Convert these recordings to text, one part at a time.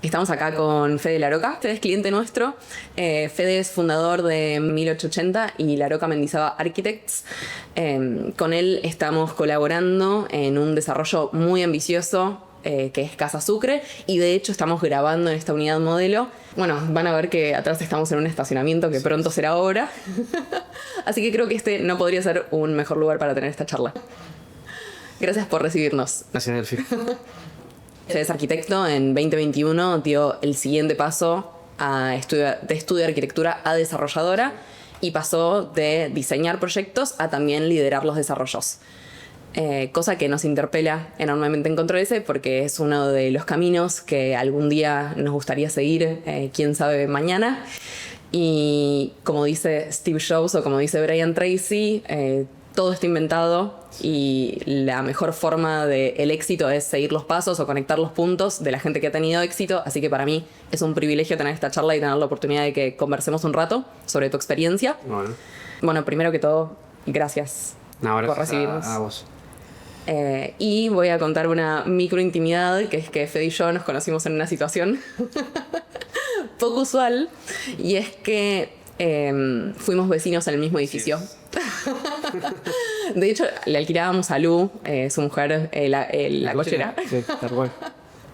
Estamos acá con Fede Laroca. Fede es cliente nuestro. Fede es fundador de 1880 y Laroca Mendizábal Architects. Con él estamos colaborando en un desarrollo muy ambicioso que es Casa Sucre, y de hecho estamos grabando en esta unidad modelo. Bueno, van a ver que atrás estamos en un estacionamiento que pronto será obra. Así que creo que este no podría ser un mejor lugar para tener esta charla. Gracias por recibirnos. Gracias, Delphi. Es arquitecto. En 2021 dio el siguiente paso de estudio de arquitectura a desarrolladora, y pasó de diseñar proyectos a también liderar los desarrollos. Cosa que nos interpela enormemente en Control S, porque es uno de los caminos que algún día nos gustaría seguir, quién sabe mañana. Y como dice Steve Jobs o como dice Brian Tracy, todo está inventado y la mejor forma del éxito es seguir los pasos o conectar los puntos de la gente que ha tenido éxito. Así que para mí es un privilegio tener esta charla y tener la oportunidad de que conversemos un rato sobre tu experiencia. Bueno, primero que todo, gracias por recibirnos. A vos. Y voy a contar una microintimidad, que es que Fede y yo nos conocimos en una situación poco usual, y es que fuimos vecinos en el mismo edificio. Sí. De hecho, le alquilábamos a Lu, su mujer, la cochera. Sí, tal cual.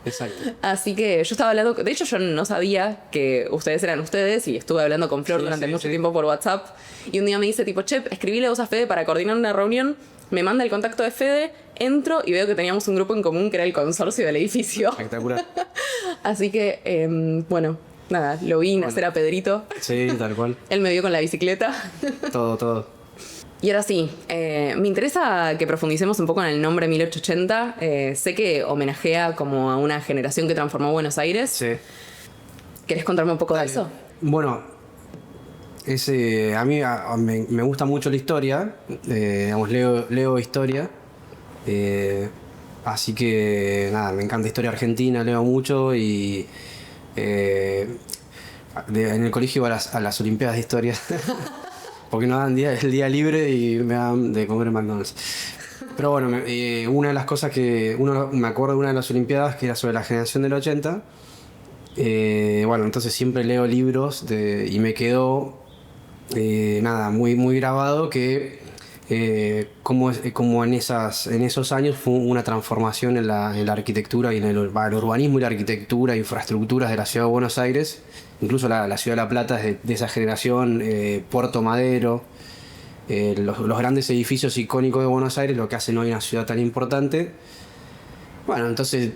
Exacto. Así que yo estaba hablando, de hecho yo no sabía que ustedes eran ustedes, y estuve hablando con Flor durante mucho tiempo por WhatsApp, y un día me dice tipo, che, escribile vos a Fede para coordinar una reunión. Me manda el contacto de Fede, entro y veo que teníamos un grupo en común que era el consorcio del edificio. Espectacular. Así que, bueno, nada, lo vi nacer a Pedrito. Sí, tal cual. Él me vio con la bicicleta. Todo. Y ahora sí, me interesa que profundicemos un poco en el nombre 1880. Sé que homenajea como a una generación que transformó Buenos Aires. Sí. ¿Querés contarme un poco de eso? Bueno, a mí me gusta mucho la historia, digamos, leo historia, así que nada, me encanta historia argentina, leo mucho, y en el colegio iba a las Olimpiadas de Historia, porque no dan el día libre y me dan de comer en McDonald's. Pero bueno, una de las cosas me acuerdo de una de las Olimpiadas que era sobre la generación del 80, bueno, entonces siempre leo libros y me quedó muy grabado que como en esos años fue una transformación en la arquitectura y en el urbanismo y la arquitectura, infraestructuras de la ciudad de Buenos Aires. Incluso la ciudad de La Plata es de esa generación, Puerto Madero, los grandes edificios icónicos de Buenos Aires, lo que hacen hoy una ciudad tan importante. Bueno, entonces,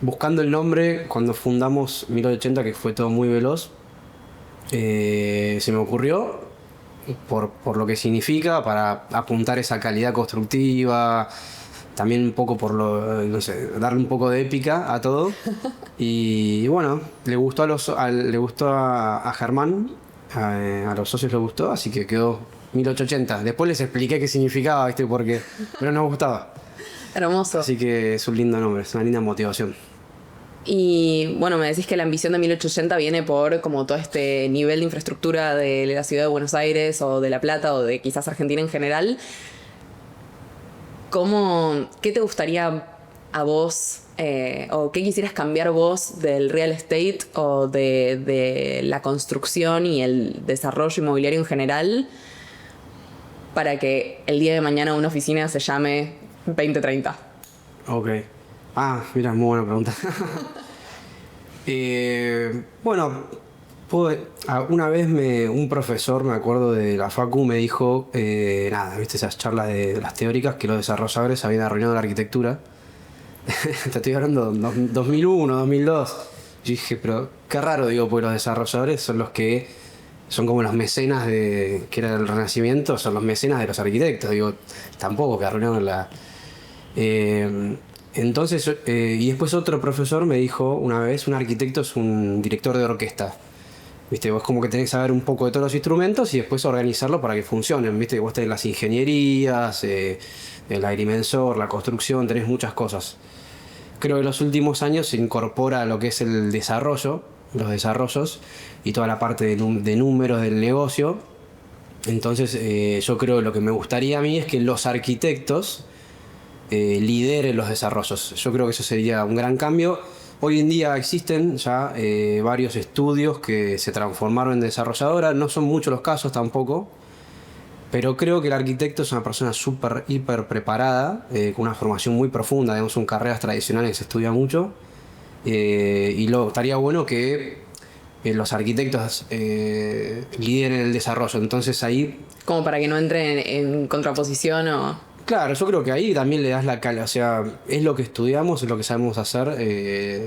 buscando el nombre, cuando fundamos 1880, que fue todo muy veloz, se me ocurrió, por lo que significa, para apuntar esa calidad constructiva, también un poco por darle un poco de épica a todo. Y bueno, le gustó a Germán, a los socios les gustó, así que quedó 1880. Después les expliqué qué significaba, ¿viste? Pero nos gustaba. Hermoso. Así que es un lindo nombre, es una linda motivación. Y bueno, me decís que la ambición de 1880 viene por como todo este nivel de infraestructura de la ciudad de Buenos Aires o de La Plata o de quizás Argentina en general. ¿Qué te gustaría a vos o qué quisieras cambiar vos del real estate o de la construcción y el desarrollo inmobiliario en general para que el día de mañana una oficina se llame 2030? Ok. Mira, muy buena pregunta. Bueno, una vez un profesor, me acuerdo de la facu, me dijo, viste esas charlas de las teóricas, que los desarrolladores habían arruinado la arquitectura. Te estoy hablando de 2001, 2002. Yo dije, pero qué raro, porque los desarrolladores son los que son como los mecenas que era el Renacimiento, son los mecenas de los arquitectos. Tampoco que arruinaron la... Entonces, y después otro profesor me dijo una vez, un arquitecto es un director de orquesta. ¿Viste? Vos como que tenés que saber un poco de todos los instrumentos y después organizarlo para que funcionen. ¿Viste? Vos tenés las ingenierías, el agrimensor, la construcción, tenés muchas cosas. Creo que en los últimos años se incorpora lo que es el desarrollo, los desarrollos y toda la parte de números del negocio. Entonces yo creo que lo que me gustaría a mí es que los arquitectos lideren los desarrollos. Yo creo que eso sería un gran cambio. Hoy en día existen ya varios estudios que se transformaron en desarrolladora, no son muchos los casos tampoco, pero creo que el arquitecto es una persona súper, hiper preparada, con una formación muy profunda, digamos, son carreras tradicionales que se estudia mucho, estaría bueno que los arquitectos lideren el desarrollo, entonces ahí... Como para que no entre en contraposición o... Claro, yo creo que ahí también le das la cala, o sea, es lo que estudiamos, es lo que sabemos hacer,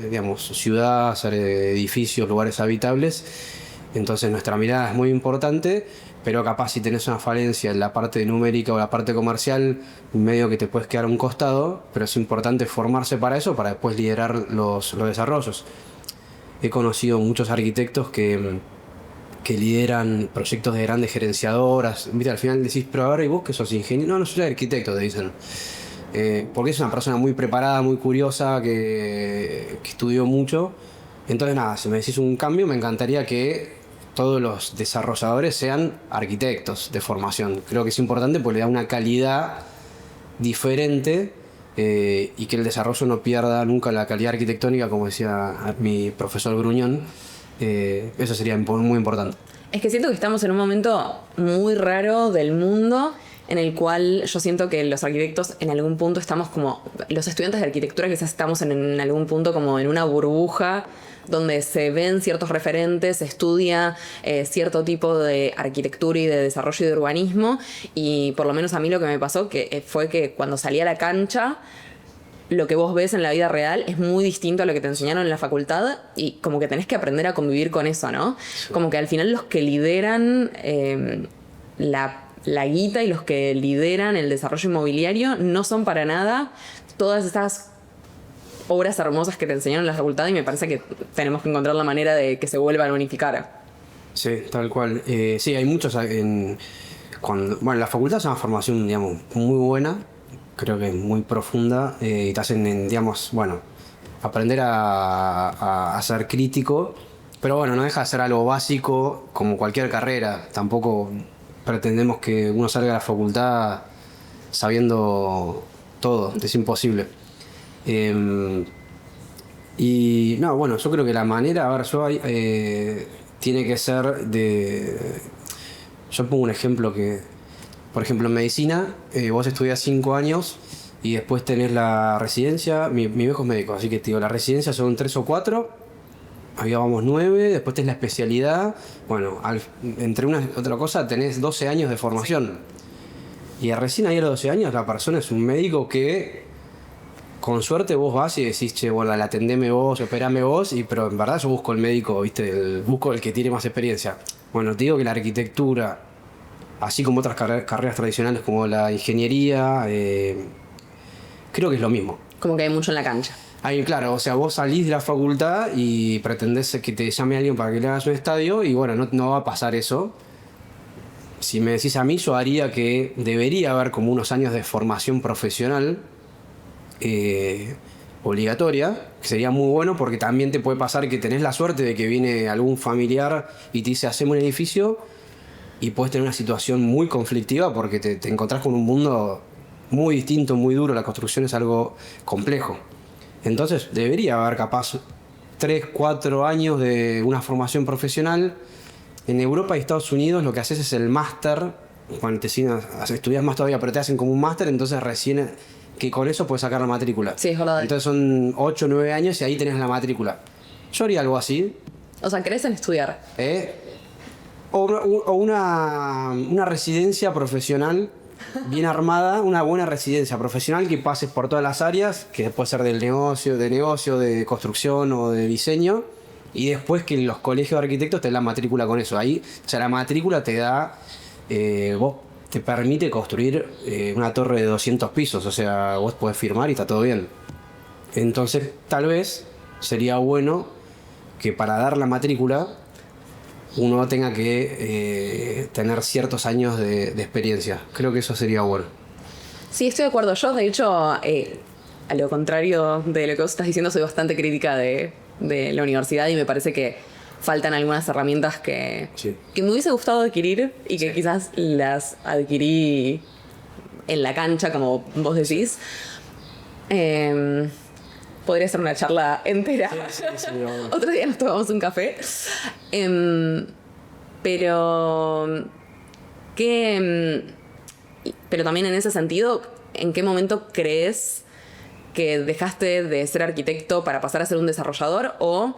digamos, ciudad, hacer edificios, lugares habitables, entonces nuestra mirada es muy importante, pero capaz si tenés una falencia en la parte numérica o la parte comercial, medio que te puedes quedar a un costado, pero es importante formarse para eso, para después liderar los desarrollos. He conocido muchos arquitectos que lideran proyectos de grandes gerenciadoras. Mira, al final decís, pero ahora, ¿y vos que sos ingeniero? No, no soy arquitecto, te dicen. Porque es una persona muy preparada, muy curiosa, que estudió mucho. Entonces, nada, si me decís un cambio, me encantaría que todos los desarrolladores sean arquitectos de formación. Creo que es importante porque le da una calidad diferente y que el desarrollo no pierda nunca la calidad arquitectónica, como decía mi profesor Gruñón. Eso sería muy importante. Es que siento que estamos en un momento muy raro del mundo en el cual yo siento que los arquitectos en algún punto estamos como... Los estudiantes de arquitectura quizás estamos en algún punto como en una burbuja donde se ven ciertos referentes, se estudia cierto tipo de arquitectura y de desarrollo y de urbanismo, y por lo menos a mí lo que me pasó fue que cuando salí a la cancha, lo que vos ves en la vida real es muy distinto a lo que te enseñaron en la facultad, y como que tenés que aprender a convivir con eso, ¿no? Sí. Como que al final los que lideran la guita y los que lideran el desarrollo inmobiliario no son para nada todas estas obras hermosas que te enseñaron en la facultad, y me parece que tenemos que encontrar la manera de que se vuelvan a unificar. Sí, tal cual. Sí, hay muchos bueno, la facultad es una formación, digamos, muy buena. Creo que es muy profunda y te hacen, digamos, bueno, aprender a ser crítico, pero bueno, no deja de ser algo básico como cualquier carrera. Tampoco pretendemos que uno salga de la facultad sabiendo todo, es imposible. Y no, bueno, yo creo que la manera, a ver, tiene que ser yo pongo un ejemplo por ejemplo, en medicina, vos estudiás 5 años y después tenés la residencia. Mi viejo es médico, así que te digo, la residencia son 3 o 4, había vamos 9, después tenés la especialidad. Bueno, entre una y otra cosa tenés 12 años de formación. Y recién ahí a los 12 años la persona es un médico que, con suerte, vos vas y decís, che, bueno, atendeme vos, operame vos, pero en verdad yo busco el médico, ¿viste? Busco el que tiene más experiencia. Bueno, te digo que la arquitectura, así como otras carreras tradicionales como la ingeniería, creo que es lo mismo. Como que hay mucho en la cancha. Ahí, claro, o sea, vos salís de la facultad y pretendés que te llame alguien para que le hagas un estadio, y bueno, no va a pasar eso. Si me decís a mí, yo haría que debería haber como unos años de formación profesional obligatoria, que sería muy bueno, porque también te puede pasar que tenés la suerte de que viene algún familiar y te dice, hacemos un edificio, y puedes tener una situación muy conflictiva porque te encontrás con un mundo muy distinto, muy duro. La construcción es algo complejo. Entonces debería haber capaz 3, 4 años de una formación profesional. En Europa y Estados Unidos lo que haces es el máster. Cuando estudias más todavía, pero te hacen como un máster, entonces recién que con eso puedes sacar la matrícula. Sí, es verdad. Entonces son 8 o 9 años y ahí tenés la matrícula. Yo haría algo así. O sea, ¿querés en estudiar? O una residencia profesional bien armada, una buena residencia profesional que pases por todas las áreas, que puede ser de negocio, de construcción o de diseño, y después que los colegios de arquitectos te dan la matrícula con eso. Ahí, o sea, la matrícula te da, vos te permite construir una torre de 200 pisos, o sea, vos podés firmar y está todo bien. Entonces, tal vez sería bueno que para dar la matrícula uno tenga que tener ciertos años de experiencia. Creo que eso sería bueno. Sí, estoy de acuerdo. Yo, de hecho, a lo contrario de lo que vos estás diciendo, soy bastante crítica de la universidad, y me parece que faltan algunas herramientas que me hubiese gustado adquirir y que quizás las adquirí en la cancha, como vos decís. podría ser una charla entera. Sí, Otro día nos tomamos un café. Pero pero también en ese sentido, ¿en qué momento crees que dejaste de ser arquitecto para pasar a ser un desarrollador? ¿O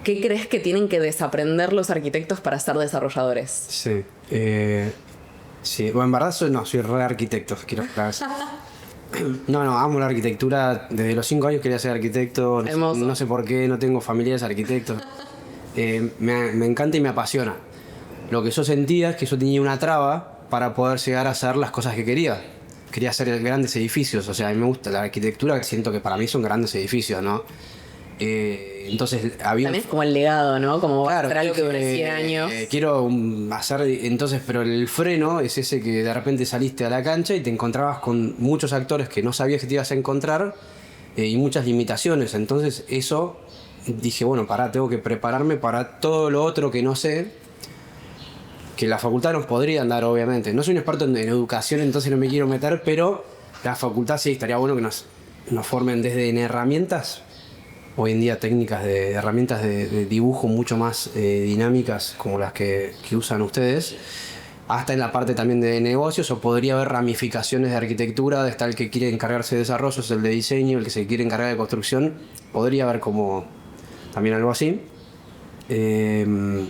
qué crees que tienen que desaprender los arquitectos para ser desarrolladores? Sí. Sí, bueno, en verdad soy re arquitecto, quiero aclarar. No, amo la arquitectura. Desde los 5 años quería ser arquitecto. No sé por qué, no tengo familiares arquitectos. Me encanta y me apasiona. Lo que yo sentía es que yo tenía una traba para poder llegar a hacer las cosas que quería. Quería hacer grandes edificios. O sea, a mí me gusta la arquitectura, siento que para mí son grandes edificios, ¿no? Entonces había... También es como el legado, ¿no? Como claro, hacer algo que dure 100 años. Quiero hacer... Entonces, pero el freno es ese que de repente saliste a la cancha y te encontrabas con muchos actores que no sabías que te ibas a encontrar y muchas limitaciones. Entonces eso... Dije, bueno, tengo que prepararme para todo lo otro que no sé, que la facultad nos podrían dar, obviamente. No soy un experto en educación, entonces no me quiero meter, pero la facultad sí, estaría bueno que nos formen desde en herramientas, hoy en día técnicas de herramientas de dibujo mucho más dinámicas, como las que usan ustedes, hasta en la parte también de negocios, o podría haber ramificaciones de arquitectura, está el que quiere encargarse de desarrollos, el de diseño, el que se quiere encargar de construcción, podría haber como... también algo así. Pero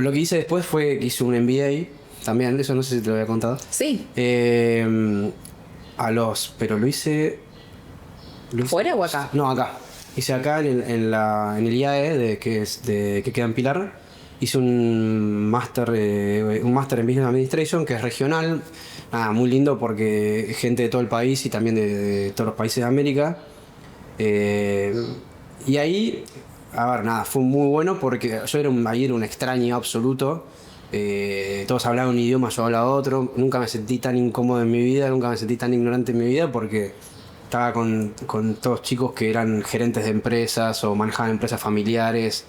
lo que hice después fue que hice un MBA también, eso no sé si te lo había contado. Sí. Pero lo hice... ¿Fuera o acá? No, acá. Hice acá en el IAE, que queda en Pilar. Hice un máster en Business Administration, que es regional. Nada, muy lindo porque gente de todo el país y también de todos los países de América. Y ahí, a ver, nada, fue muy bueno porque yo era un extraño absoluto. Todos hablaban un idioma, yo hablaba otro. Nunca me sentí tan incómodo en mi vida, nunca me sentí tan ignorante en mi vida porque estaba con todos chicos que eran gerentes de empresas o manejaban empresas familiares,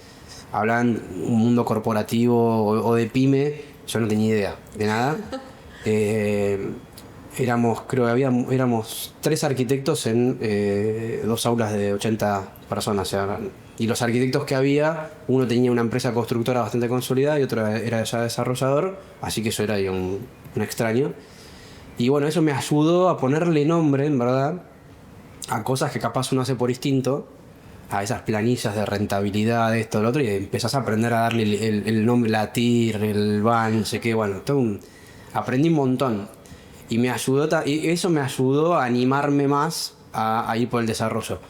hablaban un mundo corporativo o de pyme. Yo no tenía idea de nada. Éramos 3 arquitectos en 2 aulas de 80 personas. O sea, y los arquitectos que había, uno tenía una empresa constructora bastante consolidada y otro era ya desarrollador, así que yo era ahí un extraño. Y bueno, eso me ayudó a ponerle nombre, en verdad, a cosas que capaz uno hace por instinto, a esas planillas de rentabilidad, de esto, lo otro, y empezás a aprender a darle el nombre, la TIR, el BAN, no sé qué, bueno, aprendí un montón. Y eso me ayudó a animarme más a ir por el desarrollo.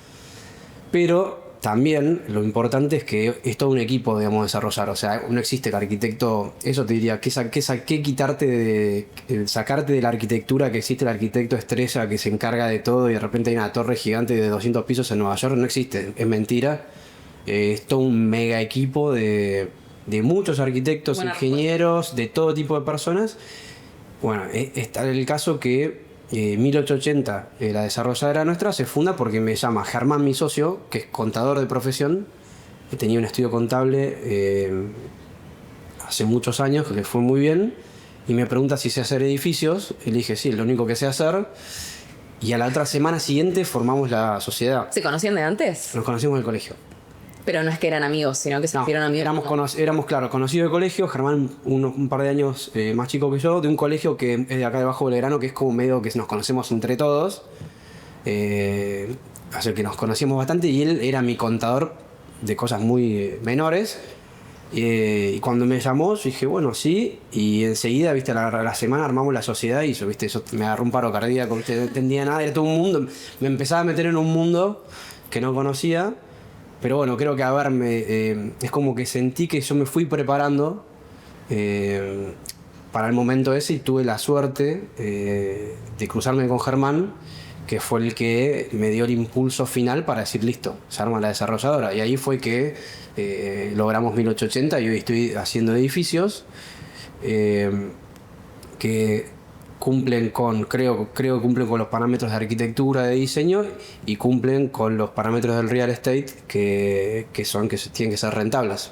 Pero también lo importante es que es todo un equipo, digamos, desarrollar. O sea, no existe el arquitecto. Eso te diría, que sacarte de la arquitectura, que existe el arquitecto estrella que se encarga de todo y de repente hay una torre gigante de 200 pisos en Nueva York, no existe, es mentira. Es todo un mega equipo de muchos arquitectos, ingenieros, de todo tipo de personas. Bueno, está el caso que 1880, la desarrolladora nuestra, se funda porque me llama Germán, mi socio, que es contador de profesión, que tenía un estudio contable hace muchos años, que le fue muy bien, y me pregunta si sé hacer edificios, y le dije, sí, es lo único que sé hacer, y a la otra semana siguiente formamos la sociedad. ¿Se conocían de antes? Nos conocimos en el colegio. Pero no es que eran amigos, sino que se hicieron amigos. Éramos, claro, conocidos de colegio. Germán, un par de años más chico que yo, de un colegio que es de acá debajo del Belgrano, que es como medio que nos conocemos entre todos. Así que nos conocíamos bastante y él era mi contador de cosas muy menores. Y cuando me llamó, yo dije, bueno, sí. Y enseguida, viste, la semana armamos la sociedad y yo, viste, eso me agarró un paro cardíaco, no entendía nada, era todo un mundo. Me empezaba a meter en un mundo que no conocía. Pero bueno, creo que es como que sentí que yo me fui preparando para el momento ese y tuve la suerte de cruzarme con Germán, que fue el que me dio el impulso final para decir, listo, se arma la desarrolladora. Y ahí fue que logramos 1880 y hoy estoy haciendo edificios que cumplen creo que cumplen con los parámetros de arquitectura, de diseño y cumplen con los parámetros del real estate que tienen que ser rentables.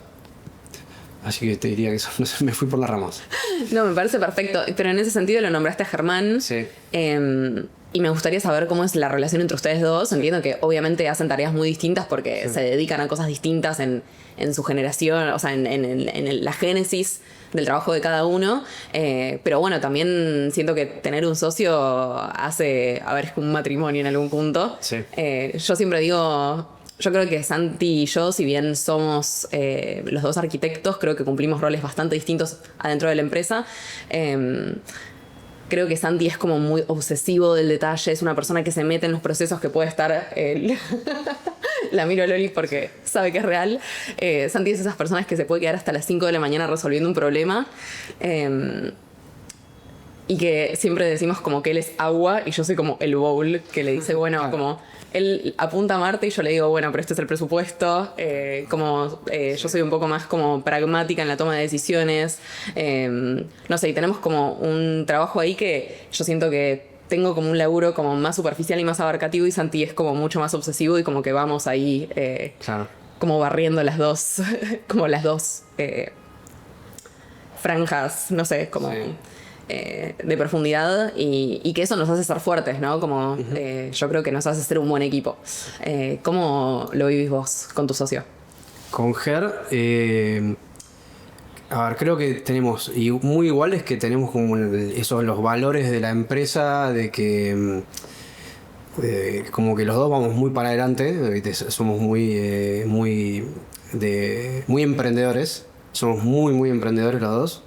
Así que te diría que eso, no sé, me fui por las ramas. No, me parece perfecto. Pero en ese sentido lo nombraste a Germán. Sí. Y me gustaría saber cómo es la relación entre ustedes dos. Entiendo que obviamente hacen tareas muy distintas porque se dedican a cosas distintas en su generación, o sea, en la génesis del trabajo de cada uno. Pero bueno, también siento que tener un socio hace, a ver, es como un matrimonio en algún punto. Sí. Yo siempre digo, yo creo que Santi y yo, si bien somos los dos arquitectos, creo que cumplimos roles bastante distintos adentro de la empresa. Creo que Santi es como muy obsesivo del detalle, es una persona que se mete en los procesos que puede estar... la miro a Loli porque sabe que es real. Santi es esas personas que se puede quedar hasta las 5 de la mañana resolviendo un problema. Y que siempre decimos como que él es agua y yo soy como el bowl, que le dice, bueno, Claro. como... Él apunta a Marte y yo le digo, bueno, pero este es el presupuesto. Yo soy un poco más como pragmática en la toma de decisiones. No sé, y tenemos como un trabajo ahí que yo siento que tengo como un laburo como más superficial y más abarcativo, y Santi es como mucho más obsesivo y como que vamos ahí Claro. como barriendo las dos, como las dos franjas, no sé, como... Sí. De profundidad y que eso nos hace ser fuertes, ¿no? Como yo creo que nos hace ser un buen equipo. ¿Cómo lo vivís vos con tu socio? Con Ger, a ver, creo que tenemos, y muy iguales, que tenemos como esos los valores de la empresa, de que como que los dos vamos muy para adelante, ¿viste? Somos muy emprendedores, somos muy emprendedores los dos.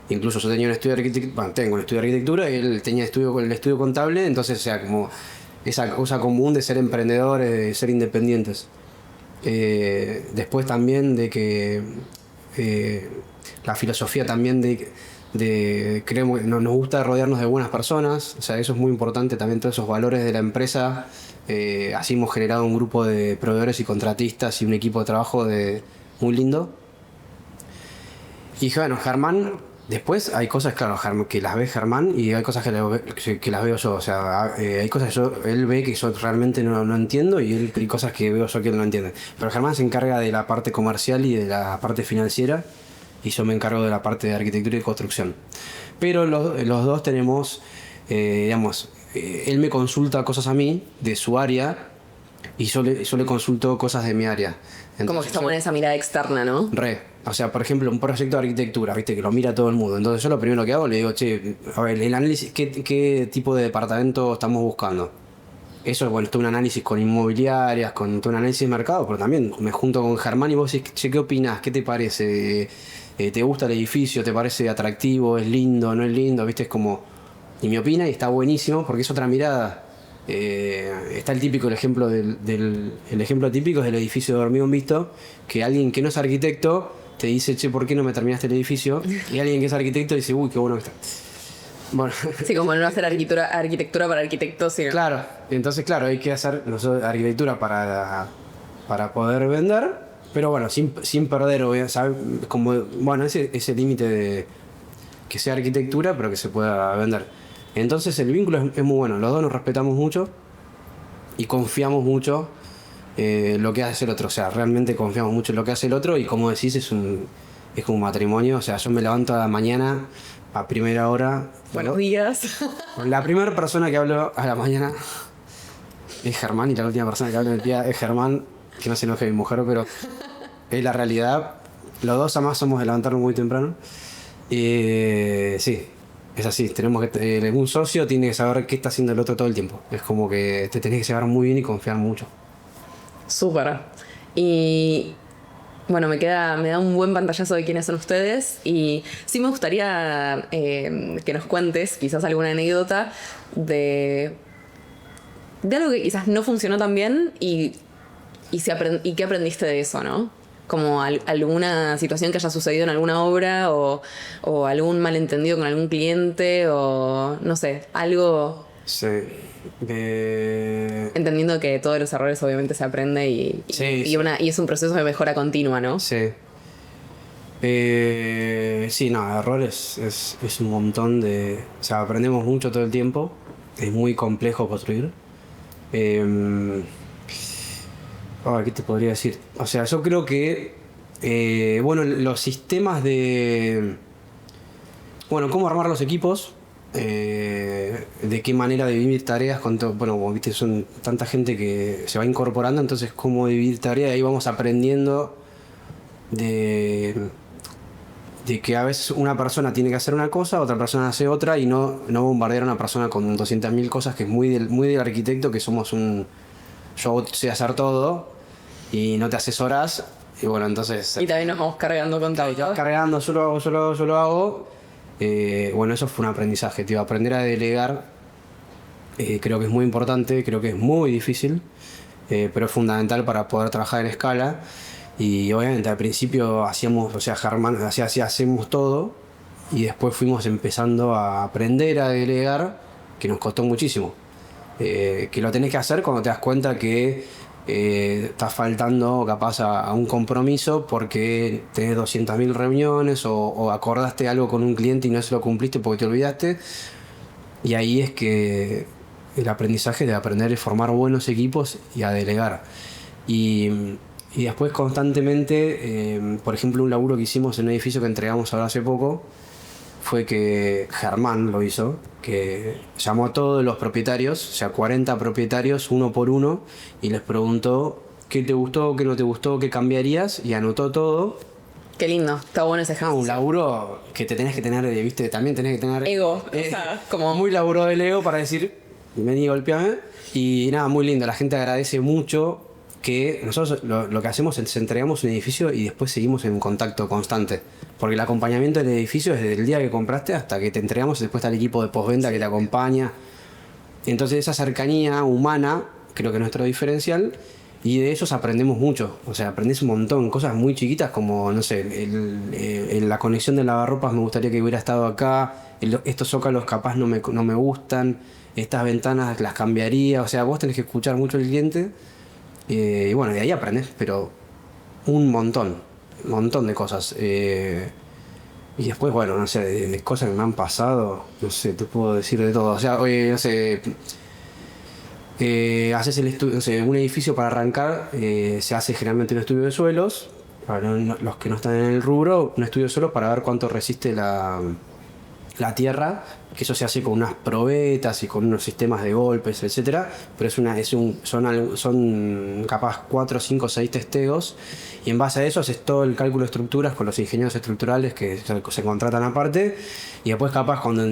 Incluso yo tenía un estudio de arquitectura, bueno, tengo un estudio de arquitectura y él tenía el estudio contable, entonces, o sea, como esa cosa común de ser emprendedores, de ser independientes. Después también de que la filosofía también creemos que nos gusta rodearnos de buenas personas, o sea, eso es muy importante también, todos esos valores de la empresa. Así hemos generado un grupo de proveedores y contratistas y un equipo de trabajo muy lindo. Y bueno, Germán, después hay cosas, claro, que las ve Germán y hay cosas que las veo yo. O sea, hay cosas que él ve que yo realmente no entiendo y hay cosas que veo yo que él no entiende. Pero Germán se encarga de la parte comercial y de la parte financiera y yo me encargo de la parte de arquitectura y construcción. Pero los dos tenemos, digamos, él me consulta cosas a mí de su área y yo le consulto cosas de mi área. Entonces, Como que estamos en esa mirada externa, ¿no? O sea, por ejemplo, un proyecto de arquitectura, viste, que lo mira todo el mundo. Entonces yo lo primero que hago, le digo, che, a ver, el análisis, ¿qué tipo de departamento estamos buscando? Eso, bueno, todo un análisis con inmobiliarias, con todo un análisis de mercado, pero también me junto con Germán y vos decís, che, ¿qué opinás? ¿Qué te parece? ¿Te gusta el edificio? ¿Te parece atractivo? ¿Es lindo? ¿No es lindo? ¿Viste? Es como... Y me opina y está buenísimo porque es otra mirada. Está el típico, el ejemplo el ejemplo típico es del edificio de hormigón visto, que alguien que no es arquitecto te dice, che, ¿por qué no me terminaste el edificio? Y alguien que es arquitecto dice, uy, qué bueno que está. Bueno. Sí, como no hacer arquitectura para arquitectos, sino... Claro, entonces claro, hay que hacer nosotros arquitectura para poder vender, pero bueno, sin perder, ¿sabes? Como, bueno, ese límite de que sea arquitectura, pero que se pueda vender. Entonces el vínculo es muy bueno, los dos nos respetamos mucho y confiamos mucho lo que hace el otro, o sea, realmente confiamos mucho en lo que hace el otro y como decís es como un matrimonio, o sea, yo me levanto a la mañana a primera hora. Buenos días. La primera persona que hablo a la mañana es Germán y la última persona que hablo en el día es Germán, que no se enoje mi mujer, pero es la realidad. Los dos además somos de levantarnos muy temprano. Sí, es así, tenemos que un socio tiene que saber qué está haciendo el otro todo el tiempo. Es como que te tenés que llevar muy bien y confiar mucho. Súper. Y bueno, me da un buen pantallazo de quiénes son ustedes y sí me gustaría que nos cuentes quizás alguna anécdota de algo que quizás no funcionó tan bien y qué aprendiste de eso, ¿no? Como alguna situación que haya sucedido en alguna obra o algún malentendido con algún cliente o no sé, algo... Sí. Entendiendo que todos los errores obviamente se aprende y es un proceso de mejora continua, ¿no? Sí. Sí, no, errores es un montón de... O sea, aprendemos mucho todo el tiempo. Es muy complejo construir. ¿Qué te podría decir? O sea, yo creo que... bueno, los sistemas de... Bueno, cómo armar los equipos. de qué manera dividir tareas con todo. Bueno, como viste, son tanta gente que se va incorporando, entonces cómo dividir tareas, y ahí vamos aprendiendo de que a veces una persona tiene que hacer una cosa, otra persona hace otra, y no bombardear a una persona con 200.000 cosas, que es muy del arquitecto, que somos yo sé hacer todo y no te asesoras, y bueno, entonces... Y también nos vamos cargando con todo. Cargando, yo lo hago. Bueno, eso fue un aprendizaje, tío. Aprender a delegar creo que es muy importante, creo que es muy difícil, pero es fundamental para poder trabajar en escala. Y obviamente al principio hacíamos, o sea, Germán hacemos todo, y después fuimos empezando a aprender a delegar, que nos costó muchísimo. Que lo tenés que hacer cuando te das cuenta que estás faltando capaz a un compromiso porque tenés 200.000 reuniones, o acordaste algo con un cliente y no se lo cumpliste porque te olvidaste. Y ahí es que el aprendizaje de aprender a formar buenos equipos y a delegar. Y después constantemente, por ejemplo, un laburo que hicimos en un edificio que entregamos ahora hace poco, fue que Germán lo hizo, que llamó a todos los propietarios, o sea, 40 propietarios, uno por uno, y les preguntó qué te gustó, qué no te gustó, qué cambiarías, y anotó todo. Qué lindo, está bueno ese ejemplo. Un laburo que te tenés que tener, viste, también tenés que tener... Ego, o sea, como... Muy laburo del ego para decir, vení, golpeame. Y nada, muy lindo, la gente agradece mucho. Que nosotros lo que hacemos es entregamos un edificio y después seguimos en contacto constante. Porque el acompañamiento del edificio es desde el día que compraste hasta que te entregamos, y después está el equipo de postventa que te acompaña. Entonces esa cercanía humana creo que es nuestro diferencial, y de ellos aprendemos mucho. O sea, aprendés un montón, cosas muy chiquitas como, no sé, la conexión de lavarropas me gustaría que hubiera estado acá, estos zócalos capaz no me gustan, estas ventanas las cambiaría. O sea, vos tenés que escuchar mucho al cliente. Y bueno, de ahí aprendes, pero un montón de cosas. Y después, bueno, no sé, de cosas que me han pasado, no sé, te puedo decir de todo. O sea, no sé, haces el estudio, no sé, un edificio para arrancar, se hace generalmente un estudio de suelos, para los que no están en el rubro, un estudio de suelos para ver cuánto resiste la tierra, que eso se hace con unas probetas y con unos sistemas de golpes, etcétera, pero son capaz 4, 5, 6 testeos, y en base a eso haces todo el cálculo de estructuras con los ingenieros estructurales que se contratan aparte, y después capaz cuando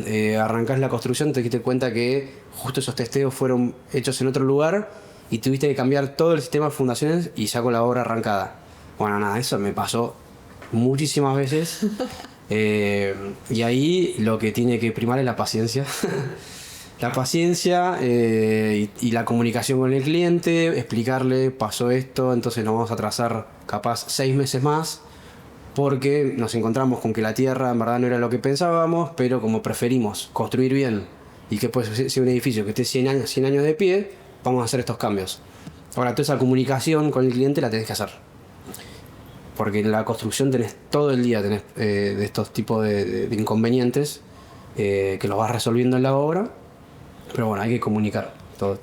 arrancás la construcción te diste cuenta que justo esos testeos fueron hechos en otro lugar y tuviste que cambiar todo el sistema de fundaciones y ya con la obra arrancada. Bueno, nada, eso me pasó muchísimas veces. Y ahí lo que tiene que primar es la paciencia. La paciencia y la comunicación con el cliente, explicarle, pasó esto, entonces nos vamos a atrasar capaz 6 meses más, porque nos encontramos con que la tierra en verdad no era lo que pensábamos, pero como preferimos construir bien y que puede ser un edificio que esté 100 años de pie, vamos a hacer estos cambios. Ahora, toda esa comunicación con el cliente la tenés que hacer. Porque en la construcción tenés todo el día de estos tipos de inconvenientes que los vas resolviendo en la obra. Pero bueno, hay que comunicar todo.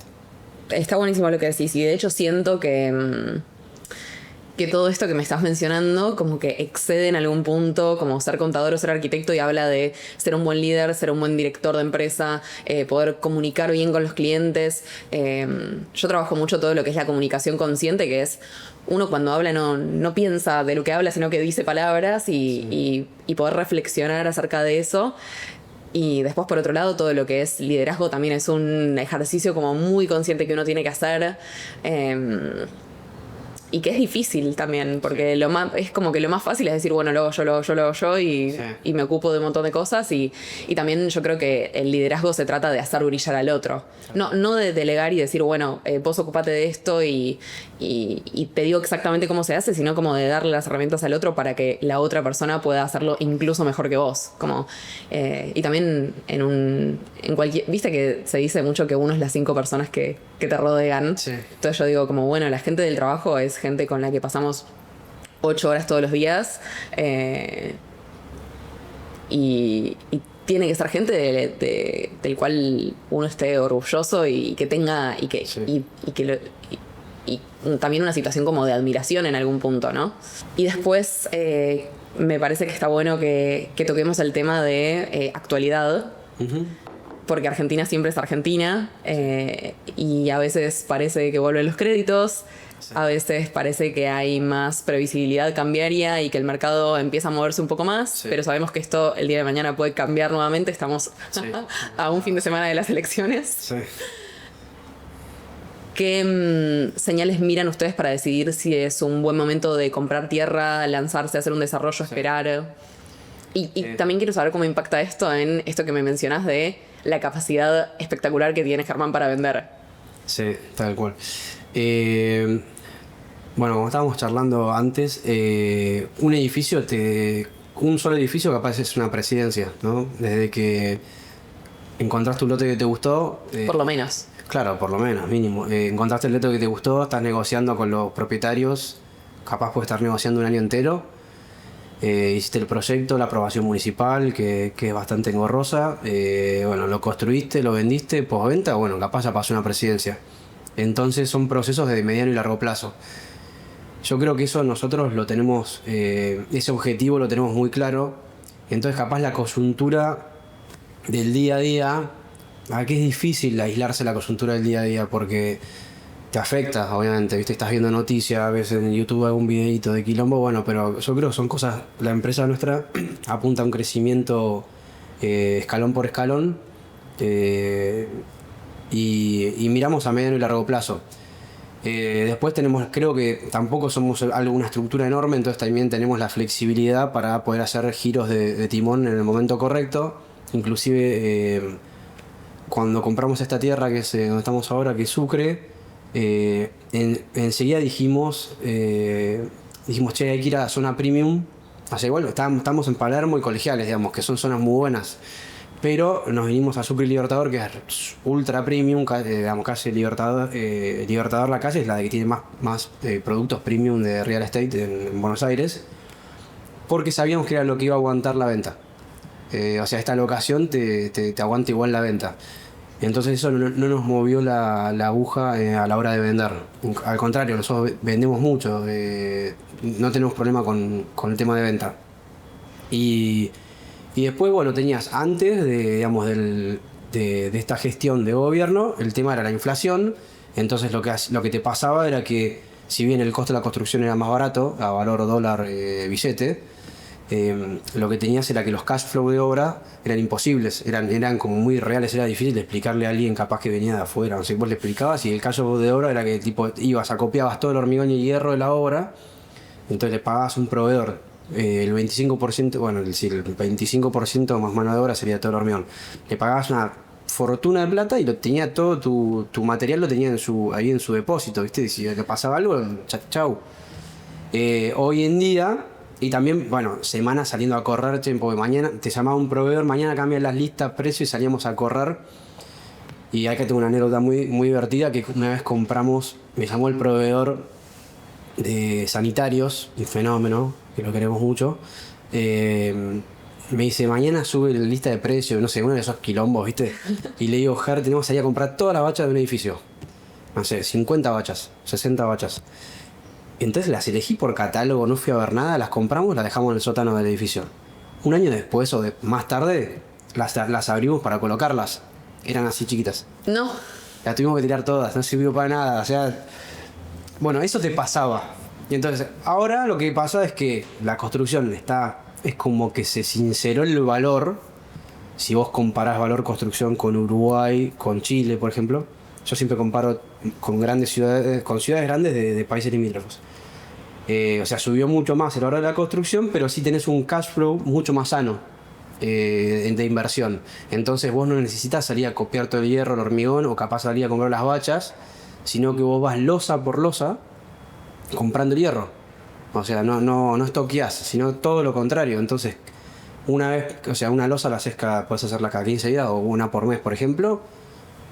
Está buenísimo lo que decís, y de hecho siento que todo esto que me estás mencionando como que excede en algún punto como ser contador o ser arquitecto, y habla de ser un buen líder, ser un buen director de empresa, poder comunicar bien con los clientes. Yo trabajo mucho todo lo que es la comunicación consciente, que es uno cuando habla no piensa de lo que habla, sino que dice palabras, y poder reflexionar acerca de eso. Y después, por otro lado, todo lo que es liderazgo también es un ejercicio como muy consciente que uno tiene que hacer. Y que es difícil también, porque es como que lo más fácil es decir, bueno, lo hago yo y me ocupo de un montón de cosas, y también yo creo que el liderazgo se trata de hacer brillar al otro, no de delegar y decir, bueno, vos ocupate de esto y te digo exactamente cómo se hace, sino como de darle las herramientas al otro para que la otra persona pueda hacerlo incluso mejor que vos, como y también en cualquier, viste que se dice mucho que uno es las 5 personas que te rodean. Sí. Entonces yo digo como, bueno, la gente del trabajo es gente con la que pasamos 8 horas todos los días, y tiene que ser gente del cual uno esté orgulloso y que tenga y también una situación como de admiración en algún punto, ¿no? Y después me parece que está bueno que toquemos el tema de actualidad. Uh-huh. porque Argentina siempre es Argentina, y a veces parece que vuelven los créditos, sí. A veces parece que hay más previsibilidad cambiaria y que el mercado empieza a moverse un poco más, sí. Pero sabemos que esto el día de mañana puede cambiar nuevamente, estamos sí. A un fin de semana de las elecciones. Sí. ¿Qué señales miran ustedes para decidir si es un buen momento de comprar tierra, lanzarse, hacer un desarrollo, sí. Esperar? Y también quiero saber cómo impacta esto en esto que me mencionás de la capacidad espectacular que tiene Germán para vender. Sí, tal cual. Bueno, como estábamos charlando antes, un solo edificio capaz es una presidencia, ¿no? Desde que encontraste un lote que te gustó... por lo menos. Claro, por lo menos, mínimo. Encontraste el lote que te gustó, estás negociando con los propietarios, capaz puedes estar negociando un año entero. Hiciste el proyecto, la aprobación municipal, que es bastante engorrosa. Bueno, lo construiste, lo vendiste, postventa, bueno, capaz ya pasó una presidencia. Entonces son procesos de mediano y largo plazo. Yo creo que eso nosotros lo tenemos, ese objetivo lo tenemos muy claro. Entonces capaz la coyuntura del día a día, aquí es difícil aislarse la coyuntura del día a día porque te afecta, obviamente, ¿viste? Estás viendo noticias, a veces en YouTube algún videito de quilombo, bueno, pero yo creo que son cosas, la empresa nuestra apunta a un crecimiento escalón por escalón, y miramos a mediano y largo plazo. Después creo que tampoco somos alguna estructura enorme, entonces también tenemos la flexibilidad para poder hacer giros de timón en el momento correcto. Inclusive cuando compramos esta tierra que es donde estamos ahora, que es Sucre, enseguida dijimos, che, hay que ir a la zona premium. O sea, igual estamos en Palermo y Colegiales, digamos, que son zonas muy buenas. Pero nos vinimos a Sucre y Libertador, que es ultra premium, digamos, casi Libertador la calle es la de que tiene más productos premium de real estate en Buenos Aires, porque sabíamos que era lo que iba a aguantar la venta. O sea, esta locación te aguanta igual la venta. Entonces eso no nos movió la aguja a la hora de vender. Al contrario, nosotros vendemos mucho, no tenemos problema con el tema de venta. Y después, bueno, tenías antes de esta gestión de gobierno, el tema era la inflación. Entonces lo que te pasaba era que, si bien el costo de la construcción era más barato, a valor dólar billete, lo que tenías era que los cash flow de obra eran imposibles, eran como muy reales, era difícil explicarle a alguien capaz que venía de afuera. O sea, vos le explicabas y el cash flow de obra era que tipo ibas, acopiabas todo el hormigón y el hierro de la obra, entonces le pagabas un proveedor. El 25%, bueno, el 25% más mano de obra sería todo el hormigón. Le pagabas una fortuna de plata y lo tenía todo, tu material lo tenía ahí en su depósito, ¿viste? Y si le pasaba algo, chau. Hoy en día, y también, bueno, semanas saliendo a correr, porque mañana te llamaba un proveedor, mañana cambian las listas, precios y salíamos a correr. Y hay que tener una anécdota muy, muy divertida, que una vez me llamó el proveedor de sanitarios, un fenómeno, que lo queremos mucho, me dice, mañana sube la lista de precios, no sé, uno de esos quilombos, ¿viste? Y le digo, Ger, tenemos que salir a comprar todas las bachas de un edificio. No sé, 50 bachas, 60 bachas. Entonces las elegí por catálogo, no fui a ver nada, las compramos, las dejamos en el sótano del edificio. Un año después o más tarde, las abrimos para colocarlas. Eran así chiquitas. No. Las tuvimos que tirar todas, no sirvió para nada, o sea... Bueno, eso te pasaba. Y entonces, ahora lo que pasa es que la construcción es como que se sinceró el valor. Si vos comparás valor construcción con Uruguay, con Chile, por ejemplo, yo siempre comparo con grandes ciudades, con ciudades grandes de países limítrofes. O sea, subió mucho más el valor de la construcción, pero sí tenés un cash flow mucho más sano de inversión. Entonces vos no necesitas salir a copiar todo el hierro, el hormigón, o capaz salir a comprar las bachas, sino que vos vas losa por losa comprando el hierro. O sea, no estoqueás, sino todo lo contrario. Entonces, una vez, o sea, una losa la haces puedes hacerla cada 15 días o una por mes, por ejemplo.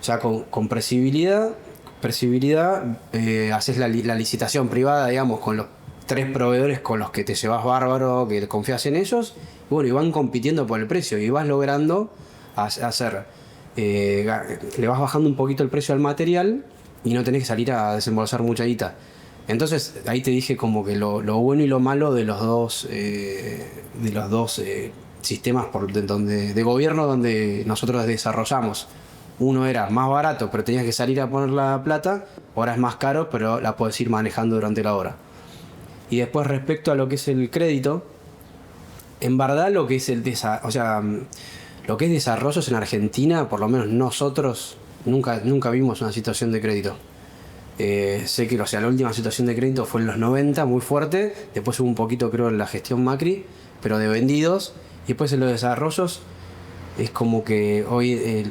Ya con previsibilidad, haces la licitación privada, digamos, con los 3 proveedores con los que te llevas bárbaro, que confías en ellos. Y bueno, y van compitiendo por el precio y vas logrando hacer... le vas bajando un poquito el precio al material y no tenés que salir a desembolsar mucha guita. Entonces ahí te dije como que lo bueno y lo malo de los dos sistemas de gobierno donde nosotros desarrollamos. Uno era más barato, pero tenías que salir a poner la plata. Ahora es más caro, pero la puedes ir manejando durante la hora. Y después, respecto a lo que es el crédito, en verdad lo que es lo que es desarrollos en Argentina, por lo menos nosotros nunca vimos una situación de crédito. Sé que la última situación de crédito fue en los 90, muy fuerte. Después hubo un poquito, creo, en la gestión Macri, pero de vendidos. Y después en los desarrollos es como que hoy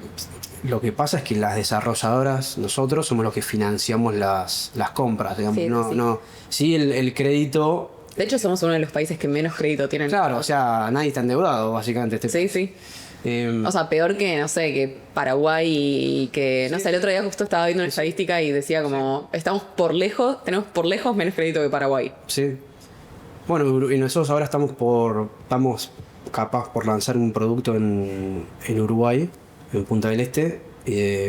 lo que pasa es que las desarrolladoras, nosotros somos los que financiamos las compras, digamos. Sí, el crédito. De hecho, somos uno de los países que menos crédito tienen. Claro, o sea, nadie está endeudado, básicamente. Sí. O sea, peor que, no sé, que Paraguay y que, no sé, el otro día justo estaba viendo una estadística y decía como, tenemos por lejos menos crédito que Paraguay. Sí. Bueno, y nosotros ahora estamos capaz por lanzar un producto en Uruguay, en Punta del Este.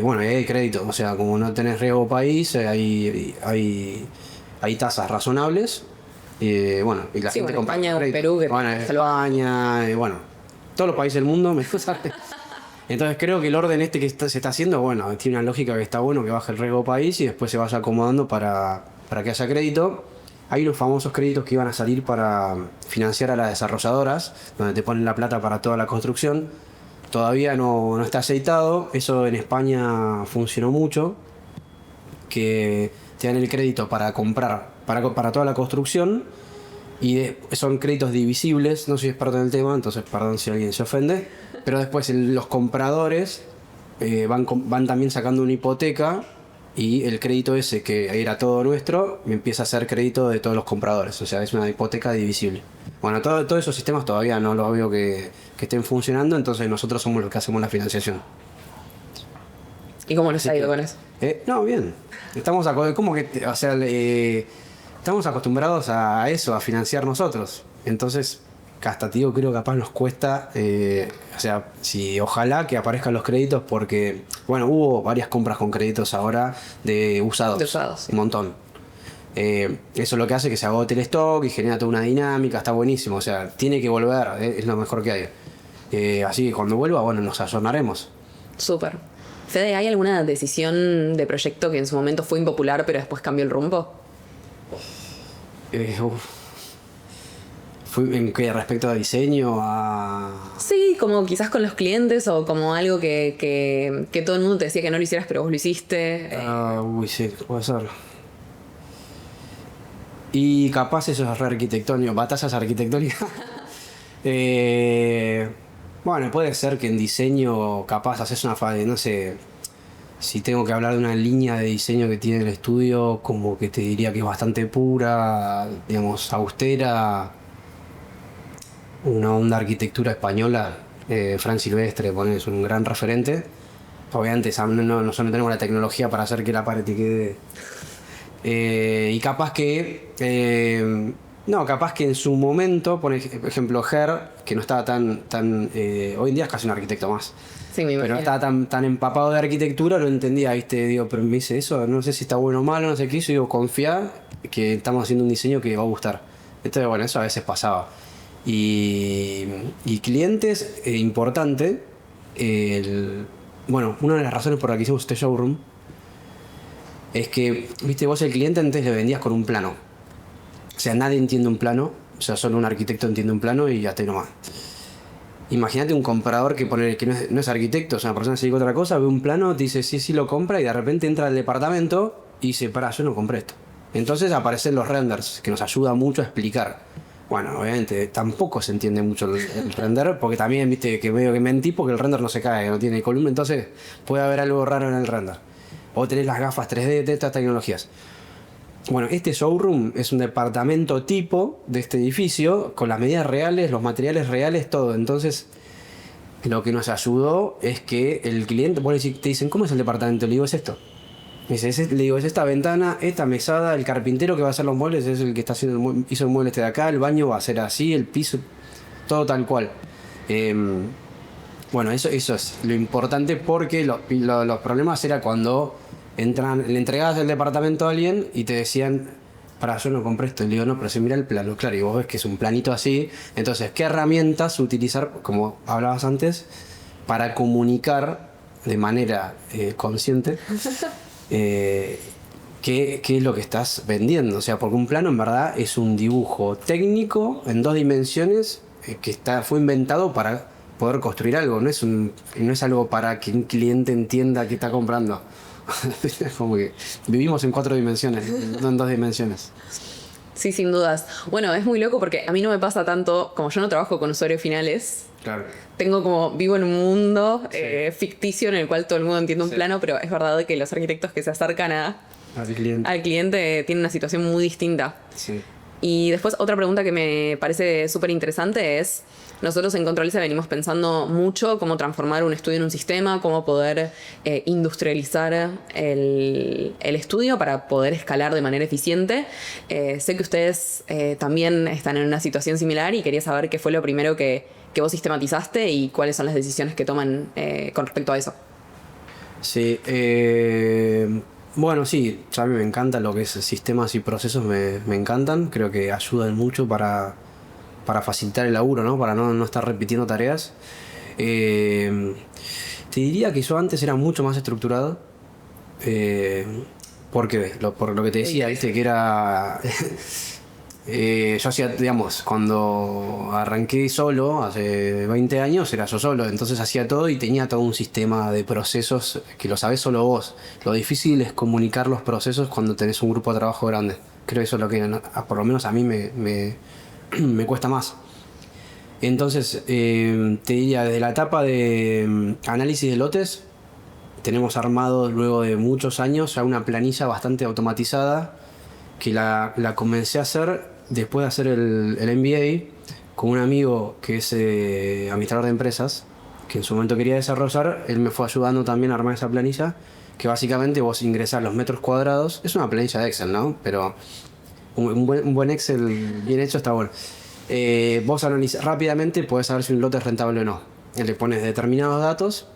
Bueno, ahí hay crédito, o sea, como no tenés riesgo país, hay tasas razonables. Bueno, y la gente compra España, crédito. Perú, bueno, España, todos los países del mundo, Entonces creo que el orden que se está haciendo, bueno, tiene una lógica que está bueno que baje el riesgo país y después se vaya acomodando para que haya crédito. Hay los famosos créditos que iban a salir para financiar a las desarrolladoras, donde te ponen la plata para toda la construcción. Todavía no está aceitado. Eso en España funcionó mucho, que te dan el crédito para comprar para toda la construcción. Y son créditos divisibles, no soy experto en el tema, entonces perdón si alguien se ofende. Pero después los compradores van también sacando una hipoteca y el crédito ese que era todo nuestro empieza a ser crédito de todos los compradores. O sea, es una hipoteca divisible. Bueno, todos esos sistemas todavía no los veo que estén funcionando, entonces nosotros somos los que hacemos la financiación. ¿Y cómo les ha ido con eso? No, bien. Estamos estamos acostumbrados a eso, a financiar nosotros. Entonces, hasta te digo, creo que capaz nos cuesta, ojalá que aparezcan los créditos porque, bueno, hubo varias compras con créditos ahora de usados. Un montón. Eso es lo que hace que se agote el stock y genera toda una dinámica, está buenísimo. O sea, tiene que volver, es lo mejor que hay. Así que cuando vuelva, bueno, nos ayornaremos. Súper. Fede, ¿hay alguna decisión de proyecto que en su momento fue impopular pero después cambió el rumbo? ¿En qué? ¿Respecto a diseño? Sí, como quizás con los clientes o como algo que todo el mundo te decía que no lo hicieras pero vos lo hiciste. Sí, puede ser. Y capaz eso es re-arquitectónico, batallas arquitectónicas. Bueno, puede ser que en diseño capaz haces una fase, no sé. Si tengo que hablar de una línea de diseño que tiene el estudio, como que te diría que es bastante pura, digamos, austera. Una onda arquitectura española, Fran Silvestre, es un gran referente. Obviamente nosotros no tenemos la tecnología para hacer que la pared te quede. Y capaz que en su momento, por ejemplo, Ger, que no estaba tan hoy en día es casi un arquitecto más. Sí, pero no estaba tan empapado de arquitectura, no entendía, ¿viste? Digo, pero me dice eso, no sé si está bueno o malo, no sé qué hizo, digo, confía que estamos haciendo un diseño que va a gustar. Entonces, bueno, eso a veces pasaba. Y clientes, importante, una de las razones por las que hicimos este showroom es que, viste, vos el cliente antes le vendías con un plano. O sea, nadie entiende un plano, o sea, solo un arquitecto entiende un plano y ya está nomás. Imagínate un comprador que no es arquitecto, o sea, una persona que se dedica a otra cosa, ve un plano, te dice sí, lo compra y de repente entra al departamento y dice, pará, yo no compré esto. Entonces aparecen los renders, que nos ayuda mucho a explicar. Bueno, obviamente tampoco se entiende mucho el render, porque también, viste, que veo que mentí porque el render no se cae, no tiene columna, entonces puede haber algo raro en el render. O tenés las gafas 3D de estas tecnologías. Bueno, este showroom es un departamento tipo de este edificio, con las medidas reales, los materiales reales, todo. Entonces, lo que nos ayudó es que el cliente, te dicen, ¿cómo es el departamento? Le digo, es esto. Le digo, es esta ventana, esta mesada, el carpintero que va a hacer los muebles es el que hizo el mueble este de acá, el baño va a ser así, el piso, todo tal cual. Bueno, eso es lo importante porque los problemas era cuando le entregabas el departamento a alguien y te decían, para, yo no compré esto. Y le digo, no, pero se mira el plano, claro, y vos ves que es un planito así. Entonces, ¿qué herramientas utilizar, como hablabas antes, para comunicar de manera consciente qué es lo que estás vendiendo? O sea, porque un plano en verdad es un dibujo técnico en 2 dimensiones fue inventado para poder construir algo, no es algo para que un cliente entienda qué está comprando. Como que vivimos en 4 dimensiones, no en 2 dimensiones. Sí, sin dudas. Bueno, es muy loco porque a mí no me pasa tanto, como yo no trabajo con usuarios finales. Claro. Vivo en un mundo Sí. ficticio en el cual todo el mundo entiende un Sí. plano, pero es verdad que los arquitectos que se acercan Al cliente. al cliente tienen una situación muy distinta. Sí. Y después otra pregunta que me parece súper interesante es, nosotros en Control-S venimos pensando mucho cómo transformar un estudio en un sistema, cómo poder industrializar el estudio para poder escalar de manera eficiente. Sé que ustedes también están en una situación similar y quería saber qué fue lo primero que vos sistematizaste y cuáles son las decisiones que toman con respecto a eso. Sí, bueno, sí, a mí me encanta lo que es sistemas y procesos, me encantan, creo que ayudan mucho para facilitar el laburo, ¿no? Para no estar repitiendo tareas. Te diría que yo antes era mucho más estructurado, porque por lo que te decía, viste, que era... yo hacía, digamos, cuando arranqué solo, hace 20 años, era yo solo, entonces hacía todo y tenía todo un sistema de procesos que lo sabés solo vos. Lo difícil es comunicar los procesos cuando tenés un grupo de trabajo grande. Creo que eso es lo que, por lo menos a mí me cuesta más. Entonces, te diría, desde la etapa de análisis de lotes, tenemos armado luego de muchos años ya una planilla bastante automatizada que la comencé a hacer después de hacer el MBA con un amigo que es administrador de empresas, que en su momento quería desarrollar. Él me fue ayudando también a armar esa planilla, que básicamente vos ingresás los metros cuadrados. Es una planilla de Excel, ¿no? Pero un buen Excel bien hecho está bueno. Vos analizás rápidamente, podés saber si un lote es rentable o no. Le pones determinados datos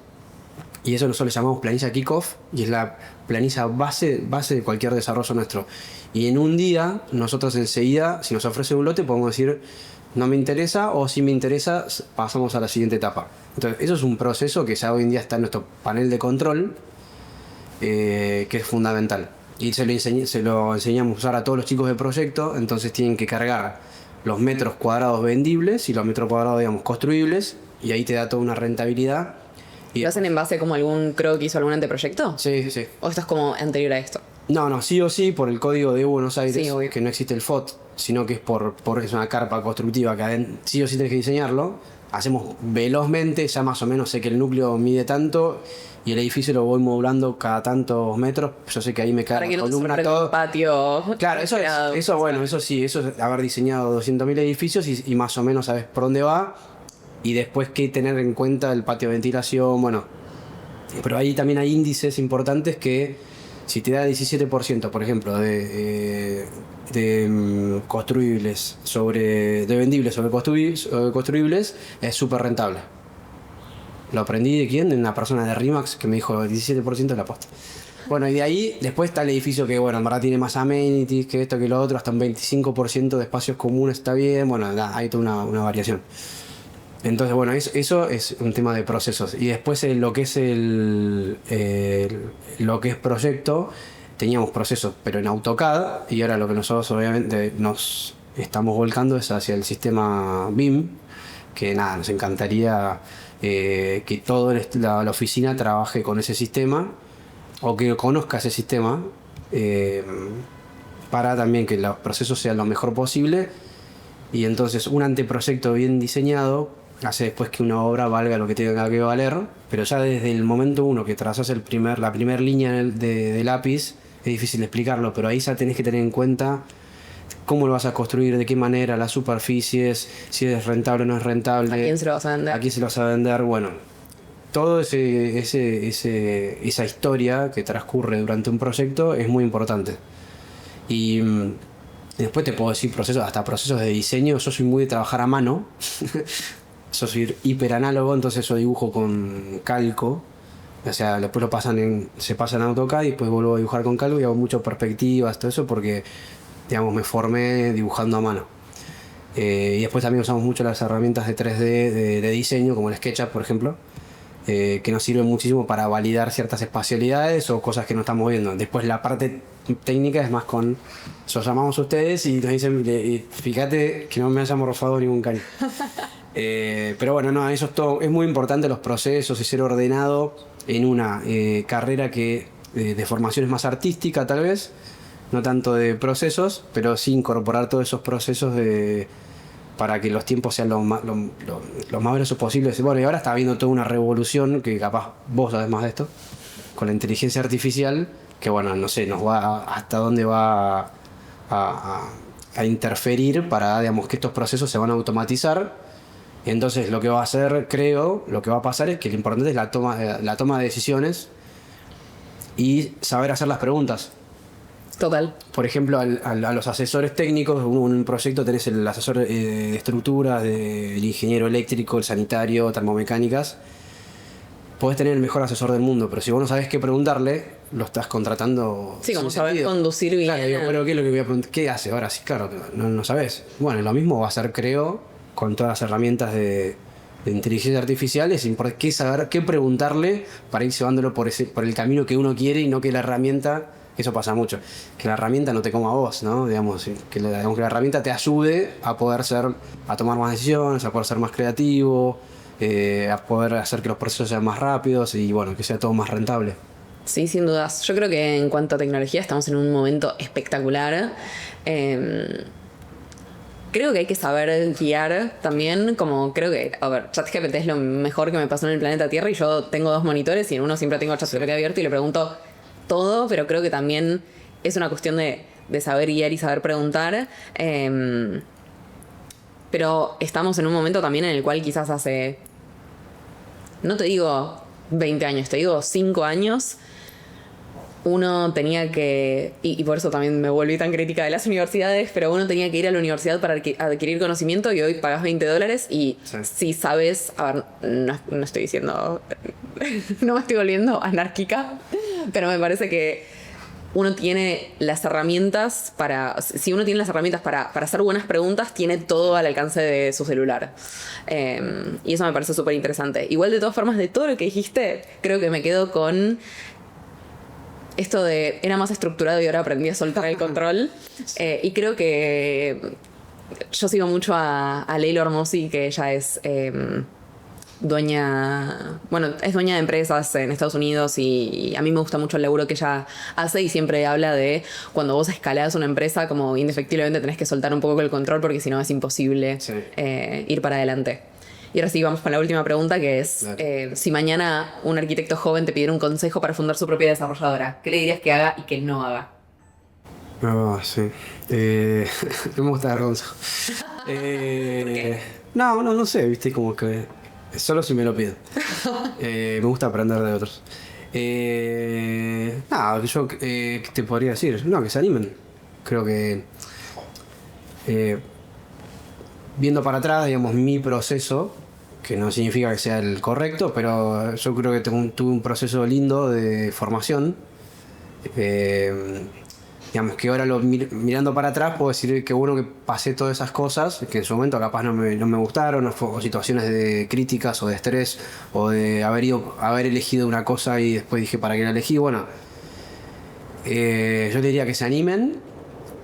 y eso nosotros le llamamos planilla kickoff y es la planilla base de cualquier desarrollo nuestro. Y en un día, nosotros enseguida, si nos ofrece un lote, podemos decir no me interesa, o si me interesa, pasamos a la siguiente etapa. Entonces, eso es un proceso que ya hoy en día está en nuestro panel de control, que es fundamental. Y se lo enseñamos a usar a todos los chicos de proyecto, entonces tienen que cargar los metros cuadrados vendibles y los metros cuadrados, digamos, construibles, y ahí te da toda una rentabilidad. ¿Lo hacen en base como algún croquis o algún anteproyecto? Sí, sí, sí. ¿O esto es como anterior a esto? No, sí o sí, por el código de Buenos Aires, Sí, obvio. que no existe el FOT, sino que es una carpa constructiva que sí o sí tenés que diseñarlo. Hacemos velozmente, ya más o menos sé que el núcleo mide tanto y el edificio lo voy modulando cada tantos metros. Yo sé que ahí me Para cae que la no se columna, muera todo. un patio. Claro, bueno, eso sí, eso es haber diseñado 200.000 edificios y más o menos sabes por dónde va. Y después que tener en cuenta el patio de ventilación, bueno. Pero ahí también hay índices importantes que si te da 17%, por ejemplo, de construibles de vendibles sobre construibles, es súper rentable. Lo aprendí de quién, de una persona de RIMAX que me dijo el 17% es la posta. Bueno, y de ahí después está el edificio que, bueno, en verdad tiene más amenities que esto que lo otro, hasta un 25% de espacios comunes está bien, bueno, hay toda una variación. Entonces, bueno, eso es un tema de procesos. Y después lo que es lo que es proyecto, teníamos procesos, pero en AutoCAD, y ahora lo que nosotros obviamente nos estamos volcando es hacia el sistema BIM, que nada, nos encantaría que toda la oficina trabaje con ese sistema, o que conozca ese sistema, para también que los procesos sean lo mejor posible. Y entonces un anteproyecto bien diseñado hace después que una obra valga lo que tenga que valer, pero ya desde el momento uno que trazas la primera línea de lápiz, es difícil explicarlo, pero ahí ya tenés que tener en cuenta cómo lo vas a construir, de qué manera, las superficies, si es rentable o no es rentable. ¿A quién se lo vas a vender? ¿A quién se lo vas a vender? Bueno, todo esa historia que transcurre durante un proyecto es muy importante. Y después te puedo decir hasta procesos de diseño. Yo soy muy de trabajar a mano. Yo soy hiper análogo, entonces yo dibujo con calco. O sea, después se pasa en AutoCAD y después vuelvo a dibujar con calco y hago muchas perspectivas, todo eso, porque digamos, me formé dibujando a mano. Y después también usamos mucho las herramientas de 3D de diseño, como el SketchUp, por ejemplo, que nos sirven muchísimo para validar ciertas espacialidades o cosas que no estamos viendo. Después la parte técnica es más con... Los llamamos a ustedes y nos dicen, fíjate que no me haya morfado ningún caño. Pero bueno, no, eso es todo. Es muy importante los procesos y ser ordenado en una carrera que de formación es más artística tal vez, no tanto de procesos, pero sí incorporar todos esos procesos para que los tiempos sean lo más veloces posibles. Bueno, y ahora está habiendo toda una revolución, que capaz vos sabés más de esto, con la inteligencia artificial, que bueno, no sé, nos va hasta dónde va a interferir para, digamos, que estos procesos se van a automatizar. Entonces lo que va a hacer, creo, lo que va a pasar es que lo importante es la toma de decisiones y saber hacer las preguntas. Total. Por ejemplo, a los asesores técnicos, en un proyecto tenés el asesor de estructuras, el ingeniero eléctrico, el sanitario, termomecánicas. Podés tener el mejor asesor del mundo, pero si vos no sabés qué preguntarle, lo estás contratando. Sí, como saber conducir bien. Claro, digo, bueno, ¿qué es lo que voy a preguntar? ¿Qué hace? Ahora sí, claro, no sabés. Bueno, lo mismo va a ser, creo, con todas las herramientas de inteligencia artificial. Es importante saber qué preguntarle para ir llevándolo por el camino que uno quiere y no que la herramienta... Eso pasa mucho, que la herramienta no te coma a vos, ¿no? Digamos que la herramienta te ayude a tomar más decisiones, a poder ser más creativo, a poder hacer que los procesos sean más rápidos y bueno, que sea todo más rentable. Sí, sin dudas. Yo creo que en cuanto a tecnología estamos en un momento espectacular. Creo que hay que saber guiar también, como creo que, a ver, ChatGPT es lo mejor que me pasó en el planeta Tierra y yo tengo 2 monitores y en uno siempre tengo ChatGPT abierto y le pregunto todo, pero creo que también es una cuestión de saber guiar y saber preguntar. Pero estamos en un momento también en el cual quizás hace, no te digo 20 años, te digo 5 años, uno tenía que, y por eso también me volví tan crítica de las universidades, pero uno tenía que ir a la universidad para adquirir conocimiento y hoy pagas $20 y si sabes, a ver, no estoy diciendo, no me estoy volviendo anárquica, pero me parece que uno tiene las herramientas si uno tiene las herramientas para hacer buenas preguntas, tiene todo al alcance de su celular. Y eso me parece súper interesante. Igual, de todas formas, de todo lo que dijiste, creo que me quedo con esto de era más estructurado y ahora aprendí a soltar el control. Y creo que yo sigo mucho a Leila Hormozzi, que ella es dueña de empresas en Estados Unidos y a mí me gusta mucho el laburo que ella hace y siempre habla de cuando vos escalás una empresa, como indefectiblemente tenés que soltar un poco el control porque si no es imposible ir para adelante. Y ahora sí, vamos con la última pregunta, que es si mañana un arquitecto joven te pidiera un consejo para fundar su propia desarrolladora, ¿qué le dirías que haga y que no haga? Sí. No me gusta dar consejos. No sé, viste, como que solo si me lo piden. Me gusta aprender de otros. Yo ¿qué te podría decir? No, que se animen. Creo que viendo para atrás, digamos, mi proceso, que no significa que sea el correcto, pero yo creo que tuve un proceso lindo de formación. Digamos que ahora mirando para atrás puedo decir que bueno que pasé todas esas cosas que en su momento capaz no me gustaron, o situaciones de críticas o de estrés o de haber elegido una cosa y después dije para qué la elegí. Bueno, yo diría que se animen,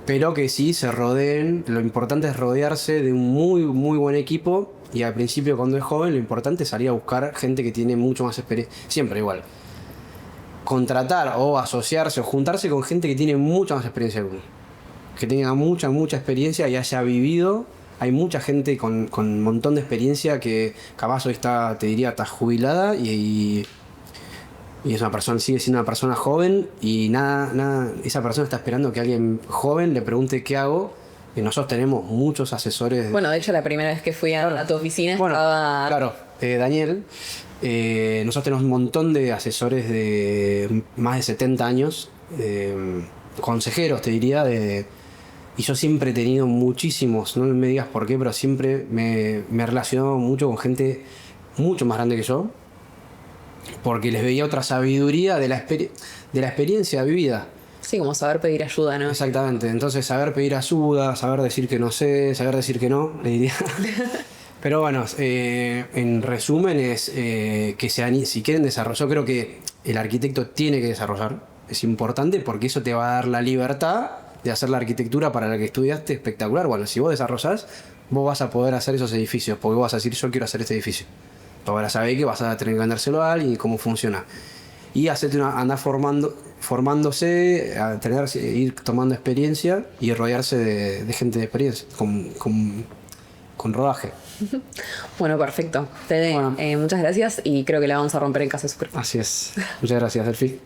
pero que sí se rodeen. Lo importante es rodearse de un muy muy buen equipo y al principio cuando es joven lo importante es salir a buscar gente que tiene mucho más experiencia, siempre igual. Contratar o asociarse o juntarse con gente que tiene mucha más experiencia que uno, que tenga mucha experiencia y haya vivido. Hay mucha gente con un montón de experiencia que capaz hoy está jubilada y es una persona, sigue siendo una persona joven y nada, esa persona está esperando que alguien joven le pregunte qué hago. Y nosotros tenemos muchos asesores. Bueno, de hecho la primera vez que fui a tu oficina estaba... Claro, Daniel. Nosotros tenemos un montón de asesores de más de 70 años, consejeros te diría, y yo siempre he tenido muchísimos, no me digas por qué, pero siempre me he relacionado mucho con gente mucho más grande que yo, porque les veía otra sabiduría de la experiencia vivida. Sí, como saber pedir ayuda, ¿no? Exactamente, entonces saber pedir ayuda, saber decir que no sé, saber decir que no, le diría. Pero bueno, en resumen es que si quieren desarrollar, yo creo que el arquitecto tiene que desarrollar, es importante porque eso te va a dar la libertad de hacer la arquitectura para la que estudiaste espectacular. Bueno, si vos desarrollás, vos vas a poder hacer esos edificios, porque vos vas a decir yo quiero hacer este edificio. Ahora sabés que vas a tener que vendérselo a alguien y cómo funciona. Y andar formándose, ir tomando experiencia y rodearse de gente de experiencia, con rodaje. Bueno, perfecto. Fede, Bueno. muchas gracias y creo que la vamos a romper en Casa Super. Así es. Muchas gracias, Delphi.